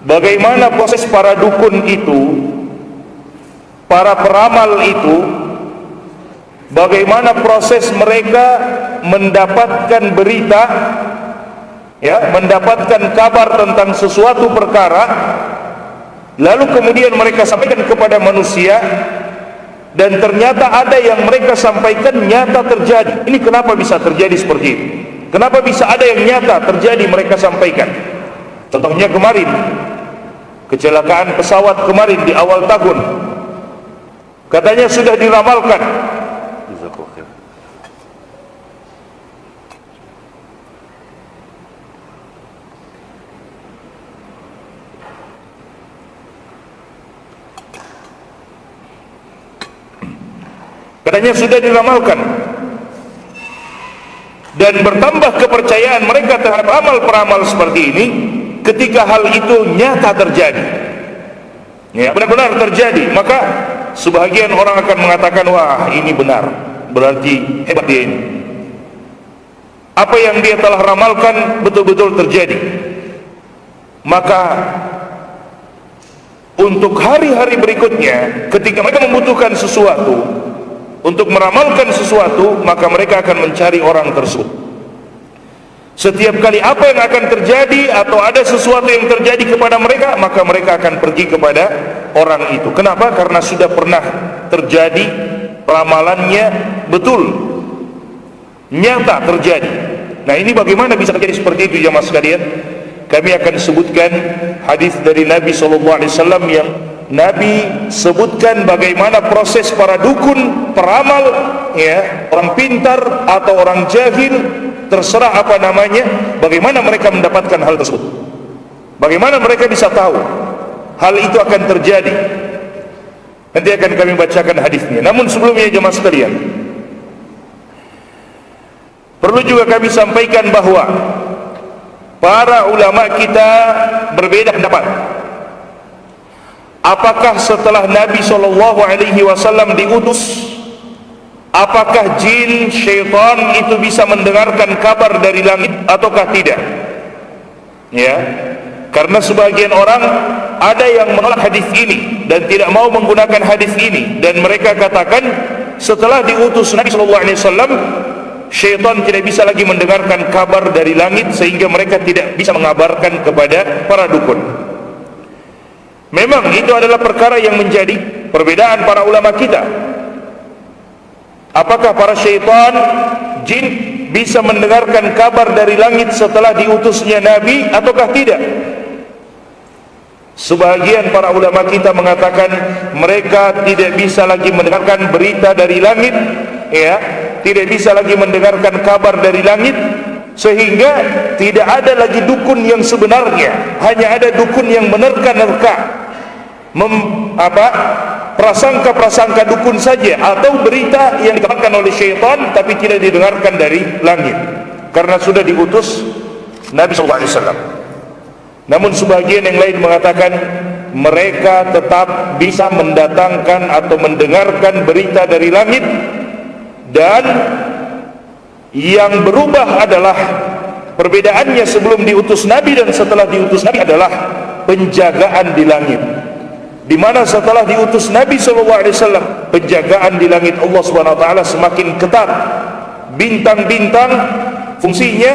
bagaimana proses para dukun itu, para peramal itu, bagaimana proses mereka mendapatkan berita, ya, mendapatkan kabar tentang sesuatu perkara, lalu kemudian mereka sampaikan kepada manusia, dan ternyata ada yang mereka sampaikan nyata terjadi. Ini kenapa bisa terjadi seperti itu? Kenapa bisa ada yang nyata terjadi mereka sampaikan? Contohnya kemarin, kecelakaan pesawat kemarin di awal tahun, katanya sudah diramalkan. Katanya sudah diramalkan, dan bertambah kepercayaan mereka terhadap amal-peramal seperti ini ketika hal itu nyata terjadi, ya, benar-benar terjadi. Maka sebagian orang akan mengatakan, wah ini benar, berarti hebat dia ini, apa yang dia telah ramalkan betul-betul terjadi. Maka untuk hari-hari berikutnya, ketika mereka membutuhkan sesuatu untuk meramalkan sesuatu, maka mereka akan mencari orang tersebut. Setiap kali apa yang akan terjadi atau ada sesuatu yang terjadi kepada mereka, maka mereka akan pergi kepada orang itu. Kenapa? Karena sudah pernah terjadi, ramalannya betul, nyata terjadi. Nah, ini bagaimana bisa terjadi seperti itu, jamaah sekalian? Kami akan sebutkan hadis dari Nabi SAW yang Nabi sebutkan bagaimana proses para dukun, peramal, ya, orang pintar atau orang jahil, terserah apa namanya, bagaimana mereka mendapatkan hal tersebut, bagaimana mereka bisa tahu hal itu akan terjadi. Nanti akan kami bacakan hadisnya. Namun sebelumnya, jemaah sekalian, perlu juga kami sampaikan bahwa para ulama kita berbeda pendapat. Apakah setelah Nabi SAW diutus, apakah jin, syaitan itu bisa mendengarkan kabar dari langit ataukah tidak? Ya, karena sebagian orang ada yang menolak hadis ini dan tidak mau menggunakan hadis ini, dan mereka katakan setelah diutus Nabi SAW, syaitan tidak bisa lagi mendengarkan kabar dari langit, sehingga mereka tidak bisa mengabarkan kepada para dukun. Memang itu adalah perkara yang menjadi perbedaan para ulama kita. Apakah para syaitan, jin bisa mendengarkan kabar dari langit setelah diutusnya Nabi ataukah tidak? Sebagian para ulama kita mengatakan mereka tidak bisa lagi mendengarkan berita dari langit, ya, tidak bisa lagi mendengarkan kabar dari langit, sehingga tidak ada lagi dukun yang sebenarnya, hanya ada dukun yang menerka-nerka, prasangka-prasangka dukun saja, atau berita yang dikatakan oleh syaitan tapi tidak didengarkan dari langit karena sudah diutus Nabi SAW. Namun sebagian yang lain mengatakan mereka tetap bisa mendatangkan atau mendengarkan berita dari langit, dan yang berubah adalah perbedaannya sebelum diutus Nabi dan setelah diutus Nabi adalah penjagaan di langit. Di mana setelah diutus Nabi SAW, penjagaan di langit Allah SWT semakin ketat. Bintang-bintang fungsinya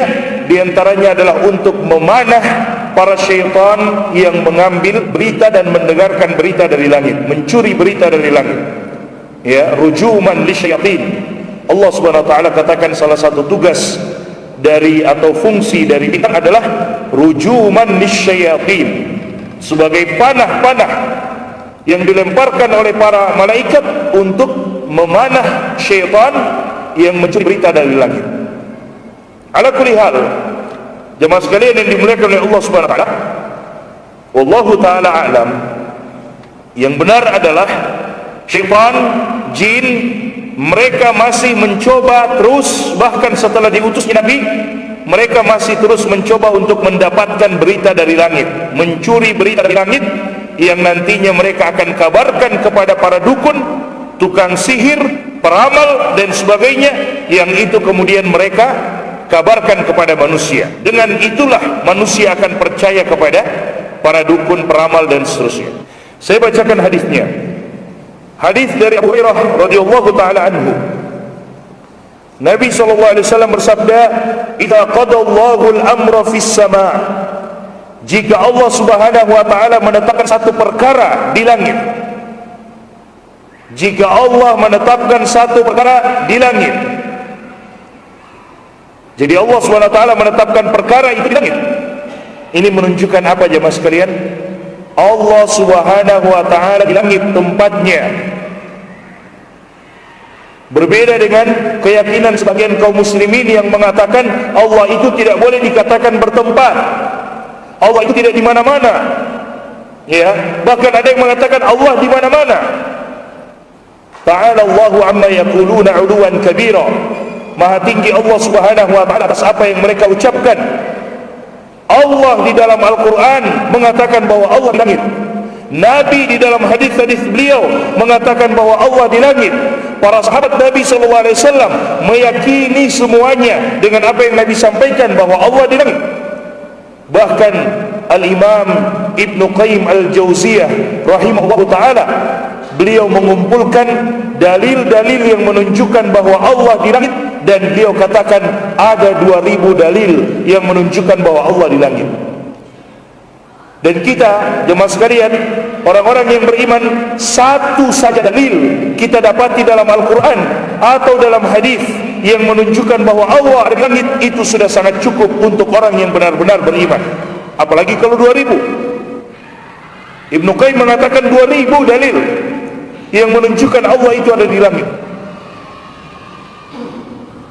diantaranya adalah untuk memanah para syaitan yang mengambil berita dan mendengarkan berita dari langit, mencuri berita dari langit, ya, rujuman lisyayatin. Allah SWT katakan salah satu tugas dari atau fungsi dari bintang adalah rujuman lisyayatin, sebagai panah-panah yang dilemparkan oleh para malaikat untuk memanah syaitan yang mencuri berita dari langit. Ala kulli hal, jemaah sekalian yang dimuliakan oleh Allah Subhanahu wa taala, wallahu taala a'lam, yang benar adalah syaitan, jin, mereka masih mencoba terus, bahkan setelah diutusnya Nabi, mereka masih terus mencoba untuk mendapatkan berita dari langit, mencuri berita dari langit yang nantinya mereka akan kabarkan kepada para dukun, tukang sihir, peramal dan sebagainya, yang itu kemudian mereka kabarkan kepada manusia. Dengan itulah manusia akan percaya kepada para dukun, peramal dan seterusnya. Saya bacakan hadisnya. Hadis dari Abu Hurairah radhiyallahu taala anhu. Nabi SAW bersabda, "Idza qadallahu al-amra fis sama'." Jika Allah Subhanahu wa taala menetapkan satu perkara di langit. Jika Allah menetapkan satu perkara di langit. Jadi Allah Subhanahu wa taala menetapkan perkara itu di langit. Ini menunjukkan apa jemaah sekalian? Allah Subhanahu wa taala di langit tempatnya. Berbeda dengan keyakinan sebagian kaum muslimin yang mengatakan Allah itu tidak boleh dikatakan bertempat. Allah itu tidak di mana-mana. Ya, bahkan ada yang mengatakan Allah di mana-mana. Ta'ala Allahu amma yaquluna 'uluwan kabira. Maha tinggi Allah Subhanahu wa taala atas apa yang mereka ucapkan. Allah di dalam Al-Qur'an mengatakan bahwa Allah di langit. Nabi di dalam hadis-hadis beliau mengatakan bahwa Allah di langit. Para sahabat Nabi SAW meyakini semuanya dengan apa yang Nabi sampaikan bahwa Allah di langit. Bahkan Al-Imam Ibn Qayyim Al-Jauziyah rahimahullah ta'ala, beliau mengumpulkan dalil-dalil yang menunjukkan bahwa Allah di langit, dan beliau katakan ada 2000 dalil yang menunjukkan bahwa Allah di langit. Dan kita jemaah sekalian, orang-orang yang beriman, satu saja dalil kita dapati dalam Al-Quran atau dalam hadis yang menunjukkan bahwa Allah ada di langit, itu sudah sangat cukup untuk orang yang benar-benar beriman. Apalagi kalau 2000. Ibnu Qayyim mengatakan 2000 dalil yang menunjukkan Allah itu ada di langit.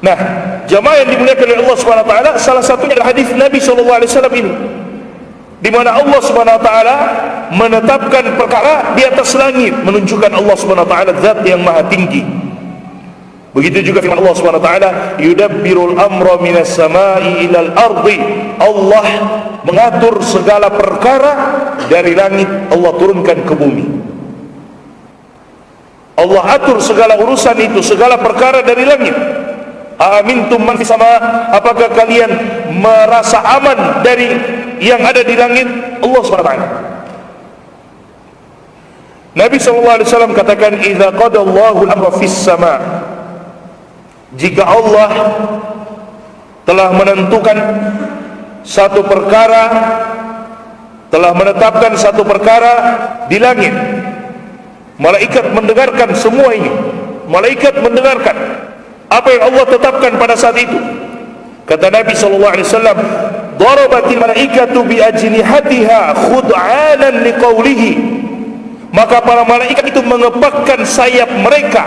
Nah, jamaah yang dimuliakan oleh Allah Subhanahu wa taala, salah satunya adalah hadis Nabi SAW ini, di mana Allah Subhanahu wa taala menetapkan perkara di atas langit, menunjukkan Allah Subhanahu wa taala zat yang maha tinggi. Begitu juga firman Allah Subhanahu wa taala, yudabbirul amra minas samai ilal ardi. Allah mengatur segala perkara dari langit, Allah turunkan ke bumi. Allah atur segala urusan itu, segala perkara dari langit. Amintum man fis sama, apakah kalian merasa aman dari yang ada di langit? Allah Subhanahu wa taala. Nabi SAW katakan, idza qadallahu al-amra fis sama, jika Allah telah menentukan satu perkara, telah menetapkan satu perkara di langit, malaikat mendengarkan semua ini. Malaikat mendengarkan apa yang Allah tetapkan pada saat itu. Kata Nabi SAW, darabatil malaikatu bi ajnihatiha khud'anan liqaulihi. Maka para malaikat itu mengepakkan sayap mereka,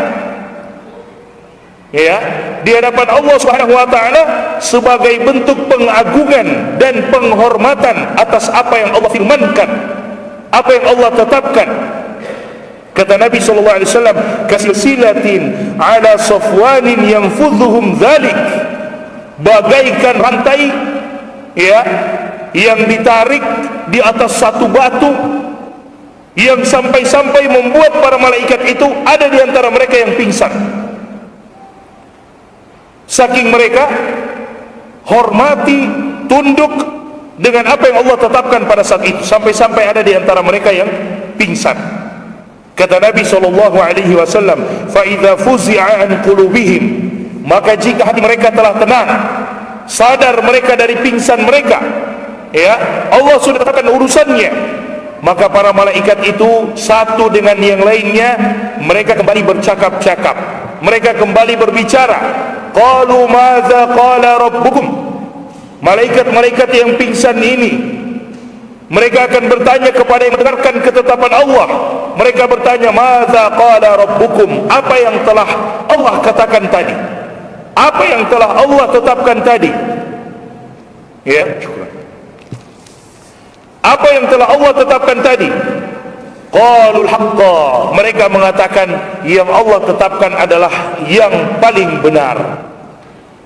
ya, di hadapan Allah Subhanahu wa taala sebagai bentuk pengagungan dan penghormatan atas apa yang Allah firmankan, apa yang Allah tetapkan. Kata Nabi SAW, kasilsilatin ala safwanin yanfudhuhum dhalik, bagaikan rantai, ya, yang ditarik di atas satu batu, yang sampai-sampai membuat para malaikat itu ada di antara mereka yang pingsan. Saking mereka hormati, tunduk dengan apa yang Allah tetapkan pada saat itu, sampai-sampai ada di antara mereka yang pingsan. Kata Nabi SAW, fa idza fuzi'a an qulubihim, maka jika hati mereka telah tenang, sadar mereka dari pingsan mereka, ya, Allah sudah tetapkan urusannya, maka para malaikat itu satu dengan yang lainnya, mereka kembali bercakap-cakap, mereka kembali berbicara. Qalu madza qala rabbukum, malaikat-malaikat yang pingsan ini, mereka akan bertanya kepada yang mendengarkan ketetapan Allah. Mereka bertanya, madza qala rabbukum, apa yang telah Allah katakan tadi, apa yang telah Allah tetapkan tadi, ya, syukur. Apa yang telah Allah tetapkan tadi? Qalul haqqa, mereka mengatakan yang Allah tetapkan adalah yang paling benar.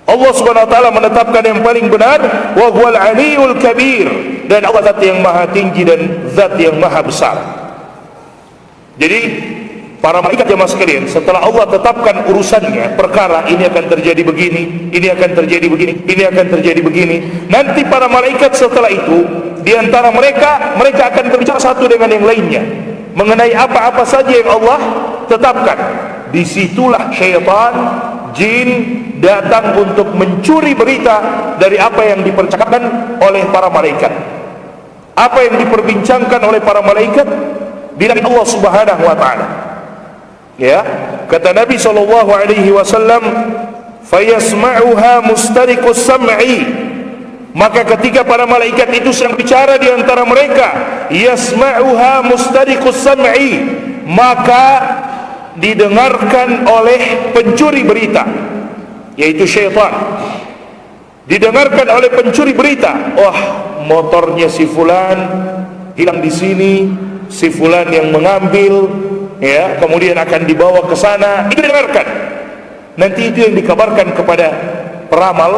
Allah Subhanahu wa taala menetapkan yang paling benar, wa huwal aliyul kabir, dan Allah zat yang maha tinggi dan zat yang maha besar. Jadi para malaikat jemaah sekalian, setelah Allah tetapkan urusannya, perkara ini akan terjadi begini, ini akan terjadi begini, ini akan terjadi begini, nanti para malaikat setelah itu, di antara mereka akan berbicara satu dengan yang lainnya mengenai apa-apa saja yang Allah tetapkan. Disitulah syaitan, jin datang untuk mencuri berita dari apa yang dipercakapkan oleh para malaikat, apa yang diperbincangkan oleh para malaikat di langit Allah Subhanahu wa taala. Ya, kata Nabi SAW, fayasma'uha mustariqus sam'i, maka ketika para malaikat itu sedang bicara di antara mereka, yasma'uha mustariqus sam'i, maka didengarkan oleh pencuri berita, yaitu syaitan. Didengarkan oleh pencuri berita, wah, motornya si fulan hilang di sini, si fulan yang mengambil, ya, kemudian akan dibawa ke sana. Itu didengarkan. Nanti itu yang dikabarkan kepada peramal,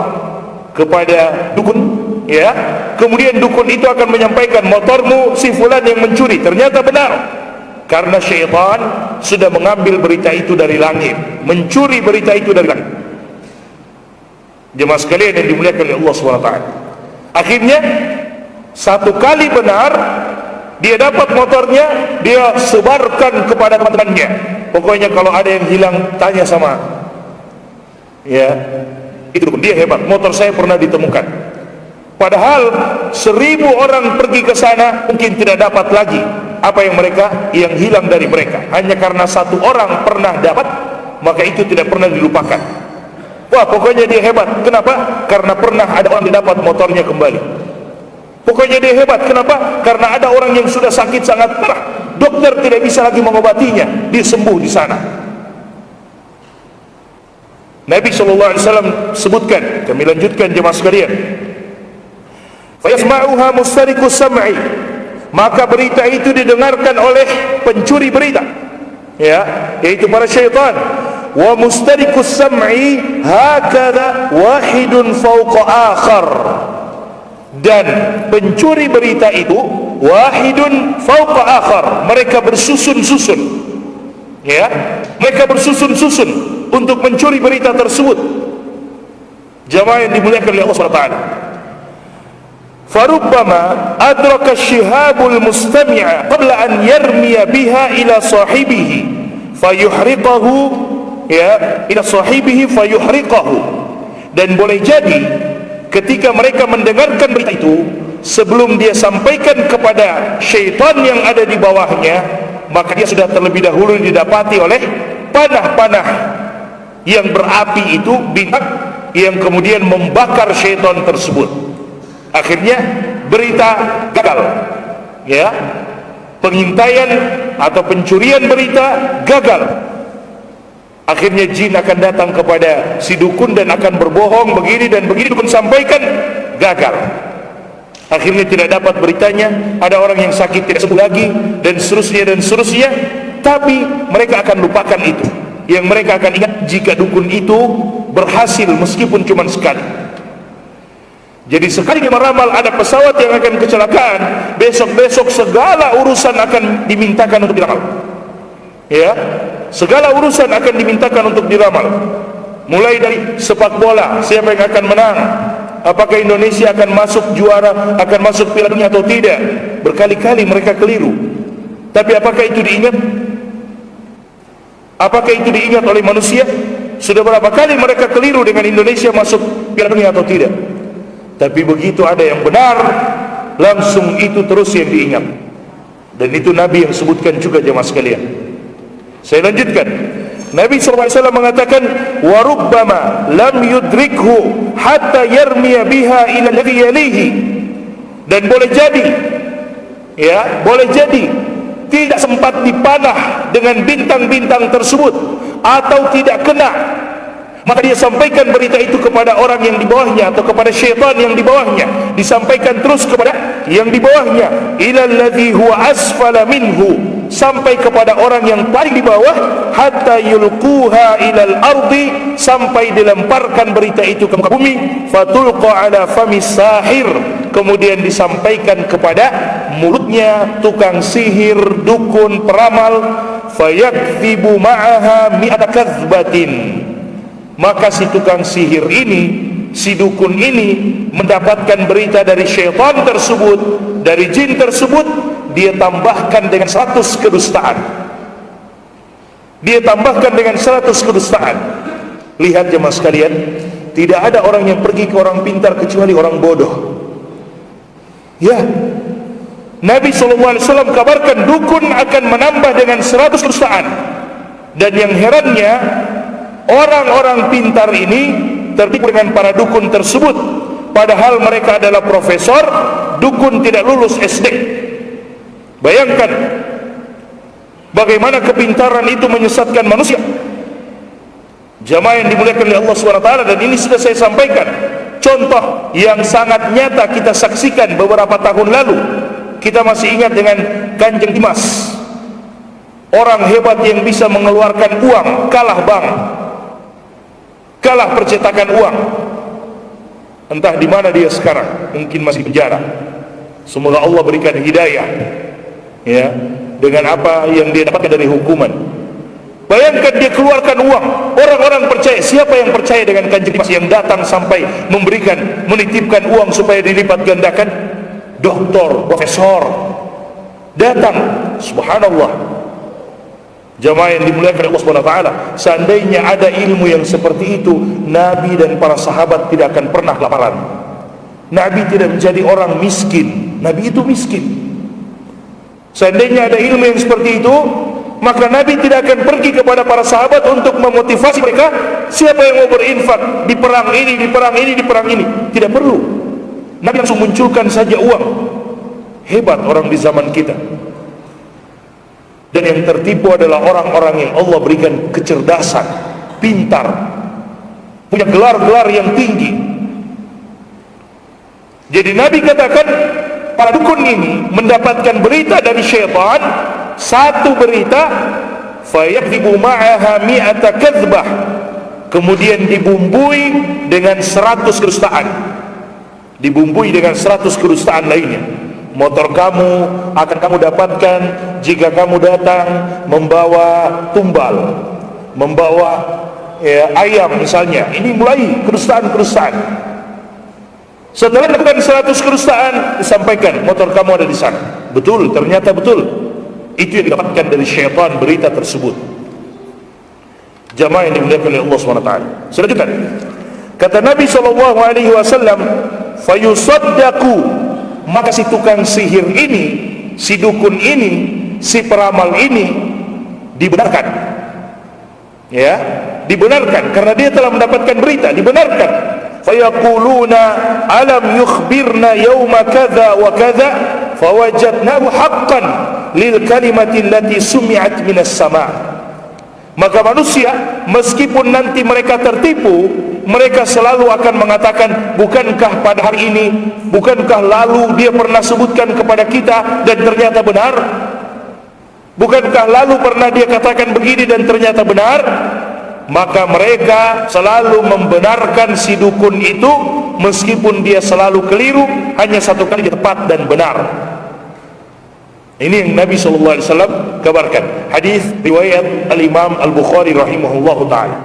kepada dukun, ya. Kemudian dukun itu akan menyampaikan, motormu si fulan yang mencuri. Ternyata benar, karena syaitan sudah mengambil berita itu dari langit, mencuri berita itu dari langit. Jemaah sekalian yang dimuliakan oleh Allah SWT, akhirnya satu kali benar dia dapat motornya, dia sebarkan kepada teman-temannya. Pokoknya kalau ada yang hilang, tanya sama, ya, itu dia hebat, motor saya pernah ditemukan. Padahal 1000 orang pergi ke sana, mungkin tidak dapat lagi apa yang hilang dari mereka. Hanya karena satu orang pernah dapat, maka itu tidak pernah dilupakan. Wah, pokoknya dia hebat. Kenapa? Karena pernah ada orang yang dapat motornya kembali. Pokoknya dia hebat. Kenapa? Karena ada orang yang sudah sakit sangat parah, dokter tidak bisa lagi mengobatinya, dia sembuh di sana. Nabi SAW sebutkan, kami lanjutkan jemaah sekalian, fayasma'uha mustariqus sam'i, maka berita itu didengarkan oleh pencuri berita, ya, yaitu para syaitan. Wa mustariqus sam'i hakadha wahidun fawqa akhar, dan pencuri berita itu wahidun fawqa akhar, mereka bersusun-susun, ya, mereka bersusun-susun untuk mencuri berita tersebut. Jamaah yang dimuliakan oleh Allah SWT, farubbama adraka syihabul mustami'a qabla an yarmiya biha ila sahibihi fayuhriqahu, ya, ila sahibihi fayuhriqahu, dan boleh jadi ketika mereka mendengarkan berita itu, sebelum dia sampaikan kepada syaitan yang ada di bawahnya, maka dia sudah terlebih dahulu didapati oleh panah-panah yang berapi itu, bintang yang kemudian membakar syaitan tersebut. Akhirnya berita gagal, ya, pengintaian atau pencurian berita gagal. Akhirnya jin akan datang kepada si dukun dan akan berbohong begini dan begini, dukun sampaikan, gagal. Akhirnya tidak dapat beritanya, ada orang yang sakit tidak sembuh lagi, dan seterusnya dan seterusnya. Tapi mereka akan lupakan itu. Yang mereka akan ingat jika dukun itu berhasil meskipun cuma sekali. Jadi sekali dia meramal ada pesawat yang akan kecelakaan, besok-besok segala urusan akan dimintakan untuk diramal, ya, segala urusan akan dimintakan untuk diramal. Mulai dari sepak bola, siapa yang akan menang, apakah Indonesia akan masuk juara, akan masuk Piala Dunia atau tidak. Berkali-kali mereka keliru. Tapi apakah itu diingat? Apakah itu diingat oleh manusia? Sudah berapa kali mereka keliru dengan Indonesia masuk Piala Dunia atau tidak? Tapi begitu ada yang benar, langsung itu terus yang diingat. Dan itu Nabi yang sebutkan juga jemaah sekalian. Saya lanjutkan. Nabi SAW mengatakan, warubbama lam yudrikhu hatta yarmiya biha ila alladhi yalihi, dan boleh jadi, ya, boleh jadi tidak sempat dipanah dengan bintang-bintang tersebut atau tidak kena, maka dia sampaikan berita itu kepada orang yang di bawahnya atau kepada syaitan yang di bawahnya, disampaikan terus kepada yang di bawahnya, ila alladhi huwa asfala minhu, sampai kepada orang yang paling di bawah, hatta yulquha ilal ardi, sampai dilemparkan berita itu ke muka bumi, fatulqa ala famis sahir, kemudian disampaikan kepada mulutnya tukang sihir, dukun, peramal, fayakdzibu ma'aha mi'ata kadzbatin. Maka si tukang sihir ini, si dukun ini mendapatkan berita dari syaitan tersebut, dari jin tersebut, dia tambahkan dengan 100 kedustaan. Dia tambahkan dengan 100 kedustaan. Lihat jemaah sekalian, tidak ada orang yang pergi ke orang pintar kecuali orang bodoh. Ya, Nabi SAW kabarkan dukun akan menambah dengan 100 kedustaan. Dan yang herannya, orang-orang pintar ini tertipu dengan para dukun tersebut, padahal mereka adalah profesor. Dukun tidak lulus SD. Bayangkan bagaimana kepintaran itu menyesatkan manusia. Jamaah yang dimuliakan oleh Allah SWT, dan ini sudah saya sampaikan contoh yang sangat nyata kita saksikan beberapa tahun lalu. Kita masih ingat dengan Kanjeng Dimas, orang hebat yang bisa mengeluarkan uang, kalah bank, kalah percetakan uang. Entah di mana dia sekarang, mungkin masih penjara. Semoga Allah berikan hidayah, ya, dengan apa yang dia dapatkan dari hukuman. Bayangkan dia keluarkan uang, orang-orang percaya. Siapa yang percaya dengan Kanjeng Dimas yang datang sampai memberikan, menitipkan uang supaya dilipat gandakan? Doktor, profesor datang, subhanallah. Jamaah yang dimuliakan Allah SWT, seandainya ada ilmu yang seperti itu, Nabi dan para sahabat tidak akan pernah kelaparan. Nabi tidak menjadi orang miskin. Nabi itu miskin. Seandainya ada ilmu yang seperti itu, maka Nabi tidak akan pergi kepada para sahabat untuk memotivasi mereka. Siapa yang mau berinfak di perang ini, di perang ini, di perang ini? Tidak perlu. Nabi langsung munculkan saja uang. Hebat orang di zaman kita. Dan yang tertipu adalah orang-orang yang Allah berikan kecerdasan, pintar, punya gelar-gelar yang tinggi. Jadi Nabi katakan, para dukun ini mendapatkan berita dari syaitan, satu berita, fayakdzibu ma'aha mi'ata kadzbah, kemudian dibumbui dengan 100 kedustaan. Dibumbui dengan 100 kedustaan lainnya. Motor kamu akan kamu dapatkan jika kamu datang membawa tumbal, membawa ayam misalnya. Ini mulai kedustaan-kedustaan. Setelah lakukan 100 kedustaan, disampaikan motor kamu ada di sana. Betul, ternyata betul. Itu yang didapatkan dari syaitan, berita tersebut. Jamaah yang dimuliakan oleh Allah SWT. Selanjutnya, kata Nabi SAW, fayusaddaqu, maka si tukang sihir ini, si dukun ini, si peramal ini dibenarkan. Ya, dibenarkan karena dia telah mendapatkan berita, dibenarkan. Fayaquluna alam yukhbirna yawma kadza wa kadza fawajadnahu haqqan lil kalimati allati sumi'at minas sama'. Maka manusia, meskipun nanti mereka tertipu, mereka selalu akan mengatakan, bukankah pada hari ini, bukankah lalu dia pernah sebutkan kepada kita dan ternyata benar? Bukankah lalu pernah dia katakan begini dan ternyata benar? Maka mereka selalu membenarkan si dukun itu, meskipun dia selalu keliru, hanya satu kali dia tepat dan benar. Ini yang Nabi SAW kabarkan. Hadis riwayat Al-Imam Al-Bukhari rahimahullahu ta'ala.